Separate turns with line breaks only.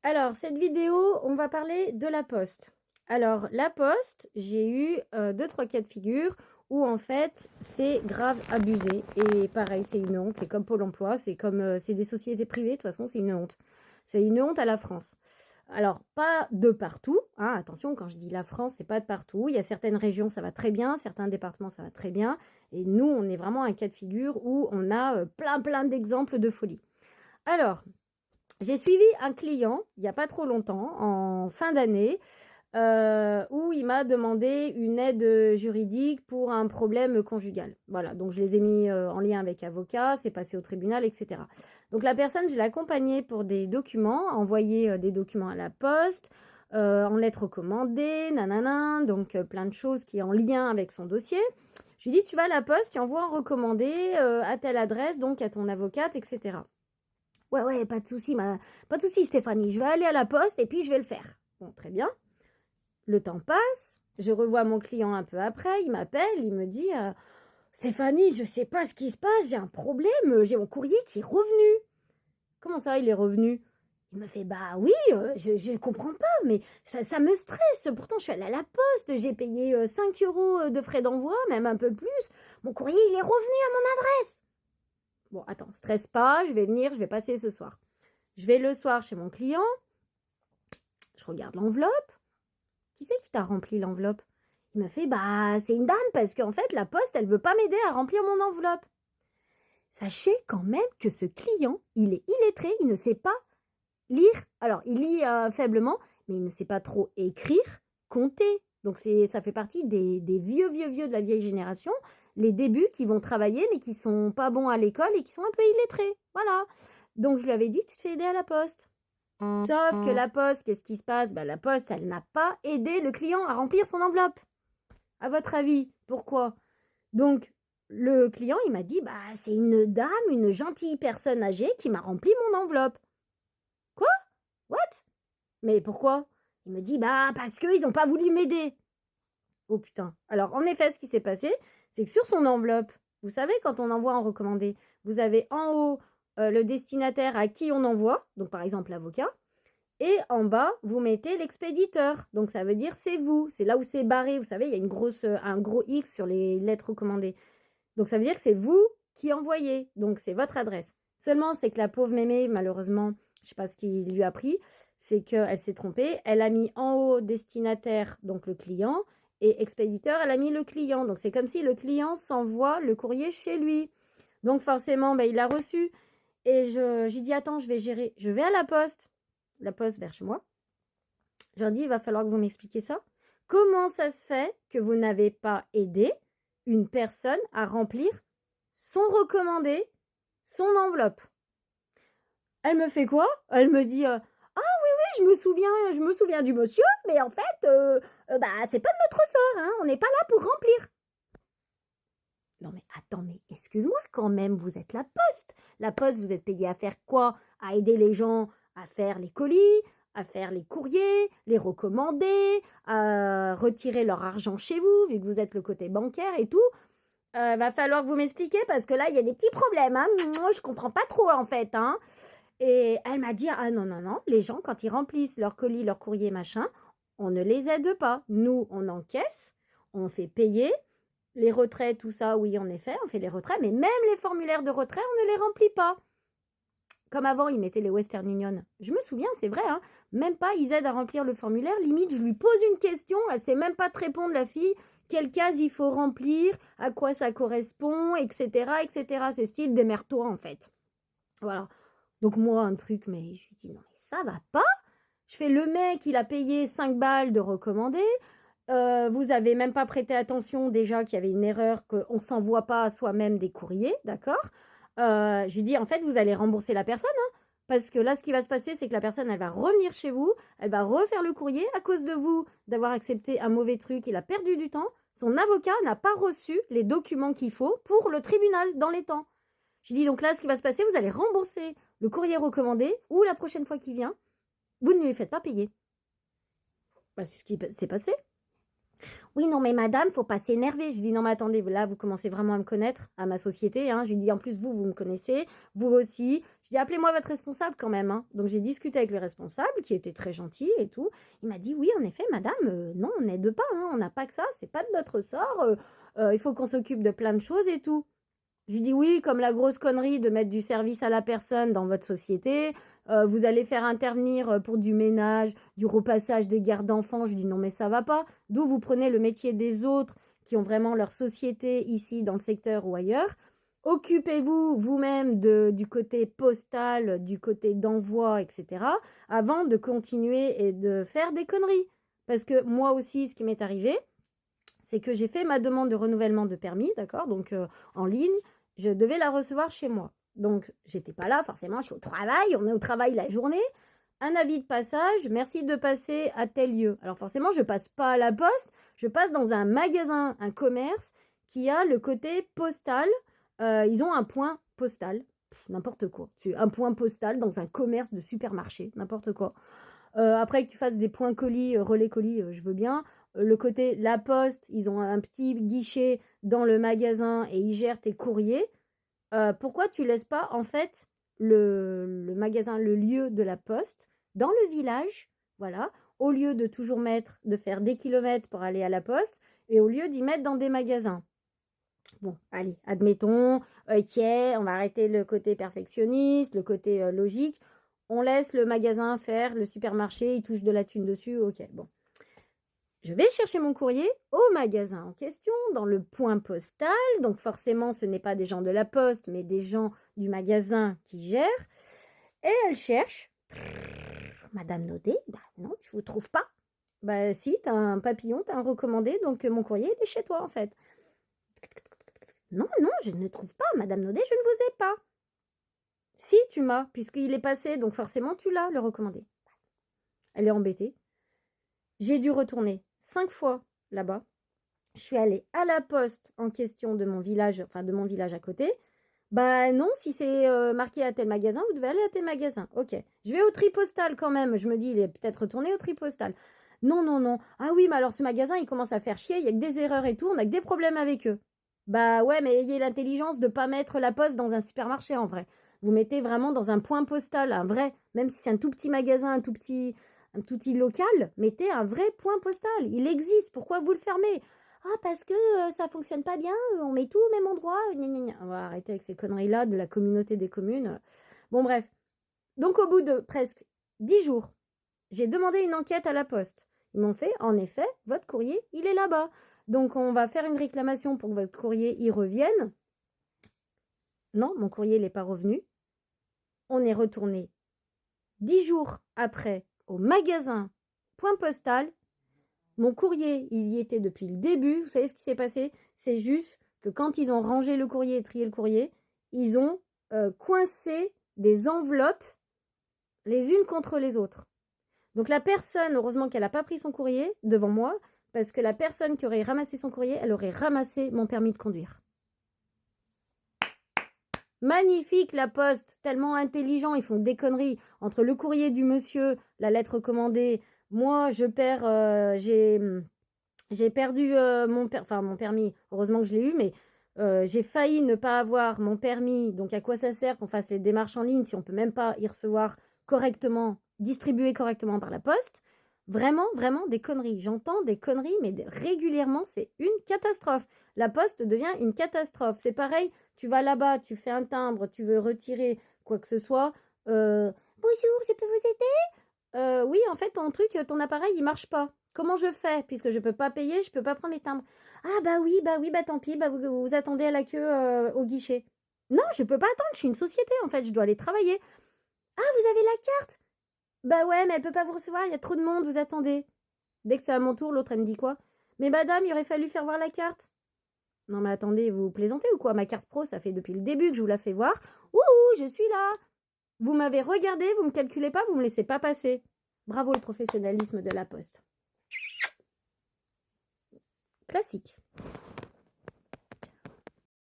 Alors, cette vidéo, on va parler de la Poste. Alors, la Poste, j'ai eu 2-3 cas de figure où en fait, c'est grave abusé. Et pareil, c'est une honte. C'est comme Pôle emploi, c'est comme c'est des sociétés privées. De toute façon, c'est une honte. C'est une honte à la France. Alors, pas de partout, hein, attention, quand je dis la France, c'est pas de partout. Il y a certaines régions, ça va très bien, certains départements, ça va très bien. Et nous, on est vraiment un cas de figure où on a plein d'exemples de folie. Alors, j'ai suivi un client, il n'y a pas trop longtemps, en fin d'année, où il m'a demandé une aide juridique pour un problème conjugal. Voilà, donc je les ai mis en lien avec avocat, c'est passé au tribunal, etc. Donc la personne, je l'ai accompagnée pour des documents, envoyer des documents à la poste, en lettres recommandées, nanana, donc plein de choses qui est en lien avec son dossier. Je lui dis, tu vas à la poste, tu envoies un recommandé à telle adresse, donc à ton avocate, etc. Ouais, pas de souci, pas de souci, Stéphanie. Je vais aller à la poste et puis je vais le faire. Bon, très bien. Le temps passe. Je revois mon client un peu après. Il m'appelle, il me dit Stéphanie, je sais pas ce qui se passe, j'ai un problème, j'ai mon courrier qui est revenu. Comment ça, il est revenu? Il me fait bah oui, je comprends pas, mais ça me stresse. Pourtant, je suis allée à la poste, j'ai payé 5 euros de frais d'envoi, même un peu plus. Mon courrier, il est revenu à mon adresse. Bon, attends, stresse pas, je vais venir, je vais passer ce soir. Je vais le soir chez mon client, je regarde l'enveloppe. Qui c'est qui t'a rempli l'enveloppe? Il me fait, bah, c'est une dame parce qu'en fait, la poste, elle veut pas m'aider à remplir mon enveloppe. Sachez quand même que ce client, il est illettré, il ne sait pas lire. Alors, il lit faiblement, mais il ne sait pas trop écrire, compter. Donc, ça fait partie des vieux de la vieille génération, les débuts qui vont travailler, mais qui sont pas bons à l'école et qui sont un peu illettrés. Voilà. Donc, je lui avais dit, tu te fais aider à la poste. Sauf que la poste, qu'est-ce qui se passe? La poste, elle n'a pas aidé le client à remplir son enveloppe. À votre avis, pourquoi? Donc, le client, il m'a dit, c'est une dame, une gentille personne âgée qui m'a rempli mon enveloppe. Quoi? What? Mais pourquoi? Il me dit, parce qu'ils n'ont pas voulu m'aider. Oh putain. Alors, en effet, ce qui s'est passé, c'est que sur son enveloppe, vous savez, quand on envoie en recommandé, vous avez en haut le destinataire à qui on envoie, donc par exemple l'avocat, et en bas, vous mettez l'expéditeur. Donc ça veut dire c'est vous. C'est là où c'est barré. Vous savez, il y a un gros X sur les lettres recommandées. Donc ça veut dire que c'est vous qui envoyez. Donc c'est votre adresse. Seulement, c'est que la pauvre mémé, malheureusement, je ne sais pas ce qui lui a pris, c'est qu'elle s'est trompée. Elle a mis en haut destinataire, donc le client, et expéditeur, elle a mis le client. Donc c'est comme si le client s'envoie le courrier chez lui. Donc forcément, il l'a reçu. Et j'ai dit, attends, je vais gérer. Je vais à la poste vers chez moi. Je leur dis, il va falloir que vous m'expliquiez ça. Comment ça se fait que vous n'avez pas aidé une personne à remplir son recommandé, son enveloppe? Elle me fait quoi? Elle me dit, ah oui, je me souviens du monsieur, mais en fait, c'est pas de notre sort, hein, on n'est pas là pour remplir. Non mais attends, mais excuse-moi quand même, vous êtes la poste. La poste, vous êtes payé à faire quoi? À aider les gens à faire les colis, à faire les courriers, les recommander, à retirer leur argent chez vous, vu que vous êtes le côté bancaire et tout. Va falloir que vous m'expliquiez parce que là, il y a des petits problèmes. Hein. Moi, je comprends pas trop en fait. Hein. Et elle m'a dit, ah non, les gens, quand ils remplissent leur colis, leur courrier, machin, on ne les aide pas. Nous, on encaisse, on fait payer. Les retraits, tout ça, oui, en effet, on fait les retraits, mais même les formulaires de retrait, on ne les remplit pas. Comme avant, ils mettaient les Western Union. Je me souviens, c'est vrai, hein, même pas, ils aident à remplir le formulaire. Limite, je lui pose une question, elle sait même pas te répondre, la fille. Quelle case il faut remplir, à quoi ça correspond, etc., etc. C'est style démerde-toi, en fait. Voilà. Donc moi, un truc, mais je lui dis, non, mais ça va pas. Je fais le mec, il a payé 5 balles de recommandé. Vous avez même pas prêté attention déjà qu'il y avait une erreur, qu'on ne s'envoie pas à soi-même des courriers, d'accord? J'ai dit, en fait, vous allez rembourser la personne, hein, parce que là, ce qui va se passer, c'est que la personne, elle va revenir chez vous, elle va refaire le courrier, à cause de vous, d'avoir accepté un mauvais truc, il a perdu du temps, son avocat n'a pas reçu les documents qu'il faut pour le tribunal dans les temps. J'ai dit, donc là, ce qui va se passer, vous allez rembourser le courrier recommandé, ou la prochaine fois qu'il vient, vous ne lui faites pas payer. C'est ce qui s'est passé. Oui, non, mais madame, faut pas s'énerver. Je dis, non, mais attendez, là, vous commencez vraiment à me connaître, à ma société. Hein. Je lui dis, en plus, vous me connaissez, vous aussi. Je dis, appelez-moi votre responsable quand même. Hein. Donc, j'ai discuté avec le responsable, qui était très gentil et tout. Il m'a dit, oui, en effet, madame, non, on n'aide pas. Hein. On n'a pas que ça, c'est pas de notre sort. Il faut qu'on s'occupe de plein de choses et tout. Je lui dis oui, comme la grosse connerie de mettre du service à la personne dans votre société. Vous allez faire intervenir pour du ménage, du repassage des gardes d'enfants. Je dis non, mais ça va pas. D'où vous prenez le métier des autres qui ont vraiment leur société ici dans le secteur ou ailleurs. Occupez-vous vous-même du côté postal, du côté d'envoi, etc. avant de continuer et de faire des conneries. Parce que moi aussi, ce qui m'est arrivé, c'est que j'ai fait ma demande de renouvellement de permis, d'accord, donc en ligne, je devais la recevoir chez moi. Donc, j'étais pas là, forcément, je suis au travail, on est au travail la journée. Un avis de passage, merci de passer à tel lieu. Alors forcément, je passe pas à la poste, je passe dans un magasin, un commerce qui a le côté postal. Ils ont un point postal, n'importe quoi. Un point postal dans un commerce de supermarché, n'importe quoi. Après que tu fasses des points colis, relais colis, je veux bien. Le côté La Poste, ils ont un petit guichet dans le magasin et ils gèrent tes courriers. Pourquoi tu laisses pas en fait le magasin, le lieu de la Poste dans le village, voilà, au lieu de toujours de faire des kilomètres pour aller à la Poste et au lieu d'y mettre dans des magasins. Bon, allez, admettons, ok, on va arrêter le côté perfectionniste, le côté logique. On laisse le magasin faire, le supermarché, il touche de la thune dessus, ok, bon. Je vais chercher mon courrier au magasin en question, dans le point postal. Donc forcément, ce n'est pas des gens de la poste, mais des gens du magasin qui gèrent. Et elle cherche. Madame Naudet, bah non, je vous trouve pas. Bah si, t'as un papillon, t'as un recommandé, donc mon courrier, il est chez toi en fait. Non, non, je ne trouve pas, Madame Naudet, je ne vous ai pas. Si, tu m'as, puisqu'il est passé, donc forcément tu l'as, le recommandé. Elle est embêtée. J'ai dû retourner 5 fois là-bas. Je suis allée à la poste en question de mon village, enfin de mon village à côté. Bah non, si c'est marqué à tel magasin, vous devez aller à tel magasin. Ok. Je vais au tri postal quand même. Je me dis, il est peut-être retourné au tri postal. Non, non, non. Ah oui, mais alors ce magasin, il commence à faire chier. Il y a que des erreurs et tout. On a que des problèmes avec eux. Bah ouais, mais ayez l'intelligence de ne pas mettre la poste dans un supermarché en vrai. Vous mettez vraiment dans un point postal, un vrai, même si c'est un tout petit magasin, un tout petit local, mettez un vrai point postal. Il existe. Pourquoi vous le fermez? Ah, parce que ça fonctionne pas bien, on met tout au même endroit. Gna gna gna. On va arrêter avec ces conneries-là de la communauté des communes. Bon, bref. Donc, au bout de presque 10 jours, j'ai demandé une enquête à la poste. Ils m'ont fait, en effet, votre courrier, il est là-bas. Donc, on va faire une réclamation pour que votre courrier y revienne. Non, mon courrier n'est pas revenu. On est retourné 10 jours après au magasin point postal. Mon courrier, il y était depuis le début. Vous savez ce qui s'est passé? C'est juste que quand ils ont rangé le courrier et trié le courrier, ils ont coincé des enveloppes les unes contre les autres. Donc la personne, heureusement qu'elle n'a pas pris son courrier devant moi, parce que la personne qui aurait ramassé son courrier, elle aurait ramassé mon permis de conduire. Magnifique la poste, tellement intelligent, ils font des conneries. Entre le courrier du monsieur, la lettre commandée, moi je perds, j'ai perdu mon permis, heureusement que je l'ai eu, mais j'ai failli ne pas avoir mon permis. Donc à quoi ça sert qu'on fasse les démarches en ligne si on ne peut même pas y recevoir correctement, distribué correctement par la poste? Vraiment, vraiment des conneries. J'entends des conneries, mais régulièrement, c'est une catastrophe. La poste devient une catastrophe. C'est pareil, tu vas là-bas, tu fais un timbre, tu veux retirer quoi que ce soit. Bonjour, je peux vous aider? Oui, en fait, ton appareil, il marche pas. Comment je fais? Puisque je ne peux pas payer, je ne peux pas prendre les timbres. Ah bah oui, bah tant pis, bah vous attendez à la queue au guichet. Non, je ne peux pas attendre, je suis une société en fait, je dois aller travailler. Ah, vous avez la carte? Bah ouais, mais elle peut pas vous recevoir, il y a trop de monde, vous attendez. Dès que c'est à mon tour, l'autre elle me dit quoi? Mais madame, il aurait fallu faire voir la carte. Non mais attendez, vous plaisantez ou quoi? Ma carte pro, ça fait depuis le début que je vous la fais voir. Ouh, je suis là. Vous m'avez regardé, vous me calculez pas, vous me laissez pas passer. Bravo le professionnalisme de la poste. Classique.